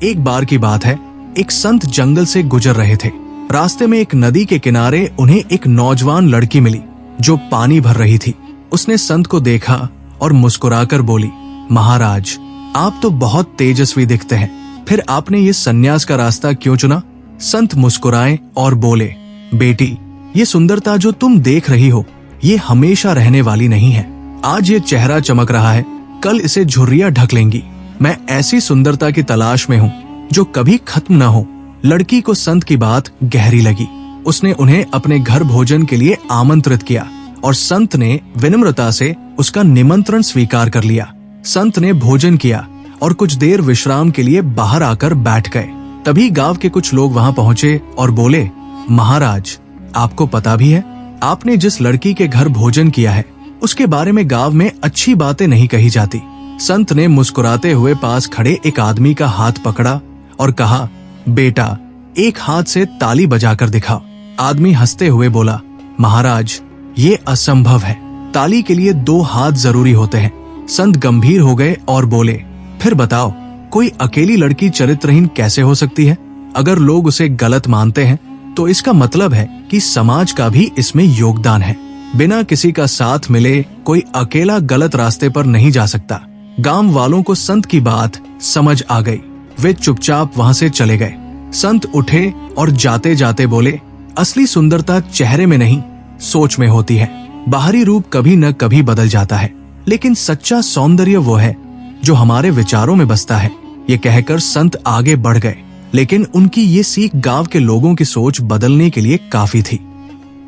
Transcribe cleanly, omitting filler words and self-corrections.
एक बार की बात है, एक संत जंगल से गुजर रहे थे। रास्ते में एक नदी के किनारे उन्हें एक नौजवान लड़की मिली जो पानी भर रही थी। उसने संत को देखा और मुस्कुराकर बोली, महाराज, आप तो बहुत तेजस्वी दिखते हैं, फिर आपने ये सन्यास का रास्ता क्यों चुना? संत मुस्कुराए और बोले, बेटी, ये सुंदरता जो तुम देख रही हो ये हमेशा रहने वाली नहीं है। आज ये चेहरा चमक रहा है, कल इसे झुर्रियां ढक लेंगी। मैं ऐसी सुंदरता की तलाश में हूँ जो कभी खत्म न हो। लड़की को संत की बात गहरी लगी। उसने उन्हें अपने घर भोजन के लिए आमंत्रित किया और संत ने विनम्रता से उसका निमंत्रण स्वीकार कर लिया। संत ने भोजन किया और कुछ देर विश्राम के लिए बाहर आकर बैठ गए। तभी गांव के कुछ लोग वहां पहुंचे और बोले, महाराज, आपको पता भी है, आपने जिस लड़की के घर भोजन किया है उसके बारे में गांव में अच्छी बातें नहीं कही जाती। संत ने मुस्कुराते हुए पास खड़े एक आदमी का हाथ पकड़ा और कहा, बेटा, एक हाथ से ताली बजाकर दिखाओ। आदमी हंसते हुए बोला, महाराज, ये असंभव है, ताली के लिए 2 हाथ जरूरी होते हैं। संत गंभीर हो गए और बोले, फिर बताओ, कोई अकेली लड़की चरित्रहीन कैसे हो सकती है? अगर लोग उसे गलत मानते हैं तो इसका मतलब है कि समाज का भी इसमें योगदान है। बिना किसी का साथ मिले कोई अकेला गलत रास्ते पर नहीं जा सकता। गांव वालों को संत की बात समझ आ गई। वे चुपचाप वहां से चले गए। संत उठे और जाते जाते बोले, असली सुंदरता चेहरे में नहीं, सोच में होती है। बाहरी रूप कभी न कभी बदल जाता है, लेकिन सच्चा सौंदर्य वो है जो हमारे विचारों में बसता है। ये कहकर संत आगे बढ़ गए, लेकिन उनकी ये सीख गांव के लोगों की सोच बदलने के लिए काफी थी।